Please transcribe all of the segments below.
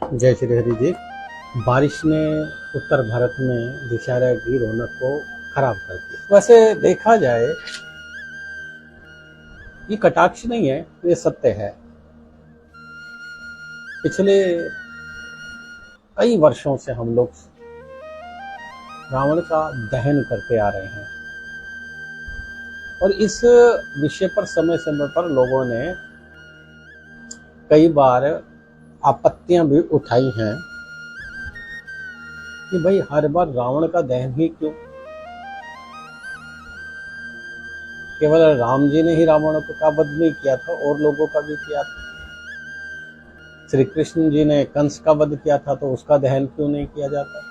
जय श्री हरि जी। बारिश ने उत्तर भारत में दशहरा की रौनक को खराब कर दिया। वैसे देखा जाए ये कटाक्ष नहीं है, ये सत्य है। पिछले कई वर्षों से हम लोग रावण का दहन करते आ रहे हैं और इस विषय पर समय समय पर लोगों ने कई बार आपत्तियां भी उठाई हैं कि भाई हर बार रावण का दहन ही क्यों? केवल राम जी ने ही रावण का वध नहीं किया था, और लोगों का भी किया था। श्री कृष्ण जी ने कंस का वध किया था, तो उसका दहन क्यों नहीं किया जाता?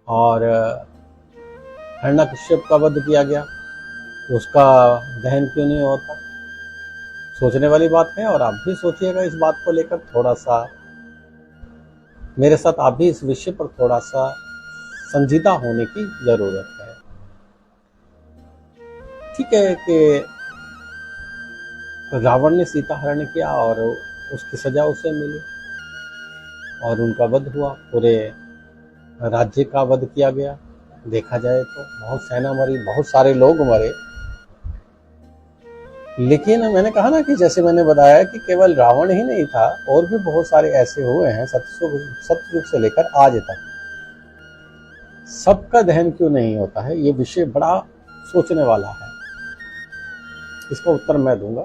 और हिरण्यकश्यप का वध किया गया, तो उसका दहन क्यों नहीं होता? सोचने वाली बात है। और आप भी सोचिएगा इस बात को लेकर, थोड़ा सा मेरे साथ आप भी इस विषय पर थोड़ा सा संजीदा होने की जरूरत है। ठीक है कि रावण ने सीता हरण किया और उसकी सजा उसे मिली और उनका वध हुआ, पूरे राज्य का वध किया गया। देखा जाए तो बहुत सेना मरी, बहुत सारे लोग मरे। लेकिन मैंने कहा ना कि जैसे मैंने बताया कि केवल रावण ही नहीं था, और भी बहुत सारे ऐसे हुए हैं सतयुग से लेकर आज तक। सबका दहन क्यों नहीं होता है, ये विषय बड़ा सोचने वाला है। इसका उत्तर मैं दूंगा,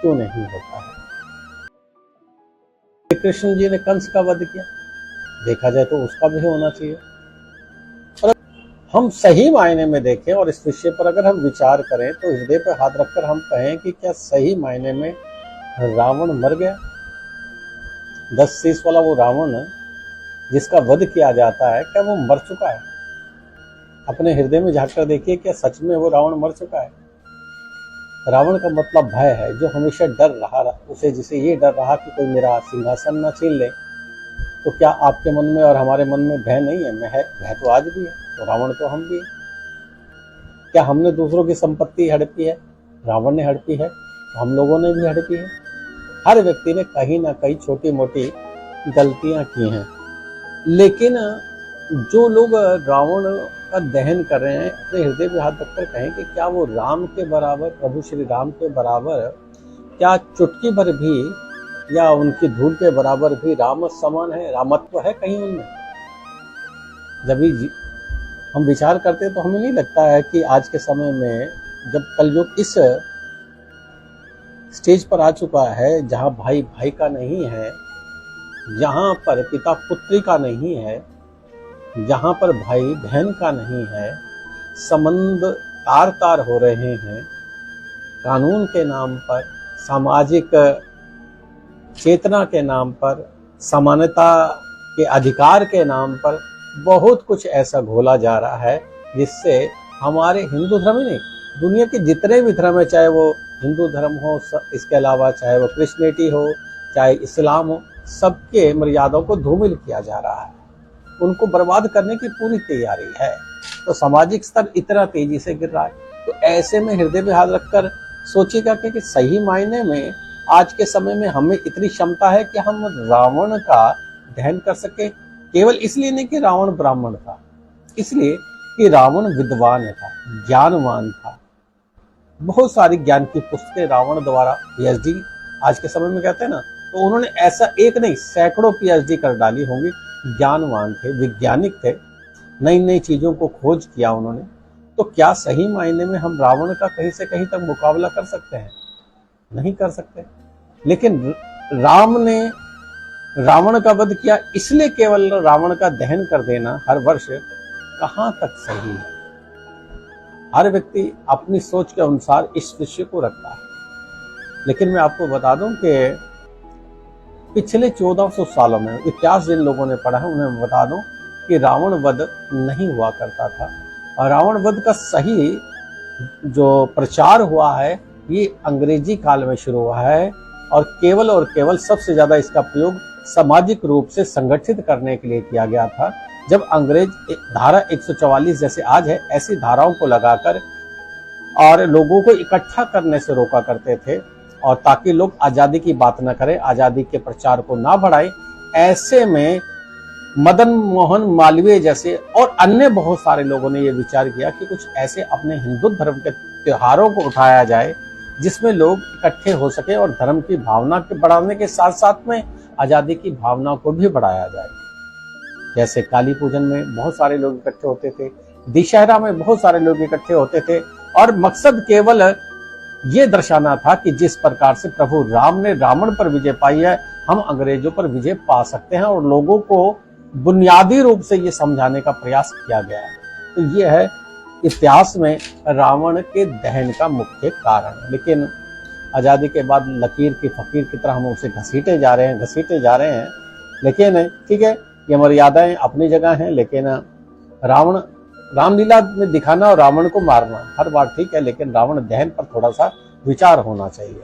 क्यों नहीं होता है। श्री कृष्ण जी ने कंस का वध किया, देखा जाए तो उसका भी होना चाहिए। और हम सही मायने में देखें और इस विषय पर अगर हम विचार करें तो हृदय पर हाथ रखकर हम कहें कि क्या सही मायने में रावण मर गया? 10 शीश वाला वो रावण जिसका वध किया जाता है, क्या वो मर चुका है? अपने हृदय में झांककर देखिए, क्या सच में वो रावण मर चुका है? रावण का मतलब भय है, जो हमेशा डर रहा उसे, जिसे ये डर रहा कि कोई मेरा सिंहासन न छीन ले। तो क्या आपके मन में और हमारे मन में भय नहीं है? भय तो आज भी है, तो रावण तो हम भी है। क्या हमने दूसरों की संपत्ति हड़पी है? रावण ने हड़पी है, तो हम लोगों ने भी हड़पी है। हर व्यक्ति ने कहीं ना कहीं छोटी मोटी गलतियां की हैं। लेकिन जो लोग रावण का दहन कर रहे हैं, अपने हृदय पे हाथ रखकर कहें कि क्या वो राम के बराबर, प्रभु श्री राम के बराबर, क्या चुटकी भर भी या उनकी धूल के बराबर भी राम समान है? रामत्व है कहीं उनमें? जब भी हम विचार करते हैं तो हमें नहीं लगता है कि आज के समय में, जब कलयुग इस स्टेज पर आ चुका है जहां भाई भाई का नहीं है, जहां पर पिता पुत्री का नहीं है, जहां पर भाई बहन का नहीं है, संबंध तार तार हो रहे हैं, कानून के नाम पर, सामाजिक चेतना के नाम पर, समानता के अधिकार के नाम पर बहुत कुछ ऐसा घोला जा रहा है जिससे हमारे हिंदू धर्म ही नहीं, दुनिया के जितने भी धर्म है, चाहे वो हिंदू धर्म हो, इसके अलावा चाहे वो क्रिश्चियनिटी हो, चाहे इस्लाम हो, सबके मर्यादाओं को धूमिल किया जा रहा है। उनको बर्बाद करने की पूरी तैयारी है। तो सामाजिक स्तर इतना तेजी से गिर रहा है। तो ऐसे में हृदय पे हाथ रखकर सोचिएगा कि सही मायने में आज के समय में हमें इतनी क्षमता है कि हम रावण का दहन कर सके। केवल इसलिए नहीं कि रावण ब्राह्मण था, इसलिए कि रावण विद्वान था, ज्ञानवान था। बहुत सारी ज्ञान की पुस्तकें रावण द्वारा पीएचडी आज के समय में कहते हैं ना, तो उन्होंने ऐसा एक नहीं सैकड़ों पीएचडी कर डाली होंगी। ज्ञानवान थे, वैज्ञानिक थे, नई नई चीजों को खोज किया उन्होंने। तो क्या सही मायने में हम रावण का कहीं से कहीं तक मुकाबला कर सकते हैं? नहीं कर सकते। लेकिन राम ने रावण का वध किया, इसलिए केवल रावण का दहन कर देना हर वर्ष कहां तक सही है? हर व्यक्ति अपनी सोच के अनुसार इस विषय को रखता है। लेकिन मैं आपको बता दूं कि पिछले 1400 सालों में इतिहास जिन लोगों ने पढ़ा है उन्हें बता दूं कि रावण वध नहीं हुआ करता था। और रावण वध का सही जो प्रचार हुआ है, ये अंग्रेजी काल में शुरू हुआ है, और केवल सबसे ज्यादा इसका प्रयोग सामाजिक रूप से संगठित करने के लिए किया गया था। जब अंग्रेज धारा 144 जैसे आज है, ऐसी धाराओं को लगाकर और लोगों को इकट्ठा करने से रोका करते थे और ताकि लोग आजादी की बात ना करें, आजादी के प्रचार को ना बढ़ाएं। ऐसे में मदन मोहन मालवीय जैसे और अन्य बहुत सारे लोगों ने यह विचार किया कि कुछ ऐसे अपने हिंदू धर्म के त्योहारों को उठाया जाए जिसमें लोग इकट्ठे हो सके और धर्म की भावना के बढ़ाने के साथ साथ में आजादी की भावना को भी बढ़ाया जाए। जैसे काली पूजन में बहुत सारे लोग इकट्ठे होते थे, दशहरा में बहुत सारे लोग इकट्ठे होते थे, और मकसद केवल ये दर्शाना था कि जिस प्रकार से प्रभु राम ने रावण पर विजय पाई है, हम अंग्रेजों पर विजय पा सकते हैं, और लोगों को बुनियादी रूप से ये समझाने का प्रयास किया गया है। तो ये है इतिहास में रावण के दहन का मुख्य कारण। लेकिन आजादी के बाद लकीर की फकीर की तरह हम उसे घसीटे जा रहे हैं। लेकिन ठीक है, ये मर्यादाएं अपनी जगह हैं, लेकिन रावण रामलीला में दिखाना और रावण को मारना हर बार ठीक है, लेकिन रावण दहन पर थोड़ा सा विचार होना चाहिए।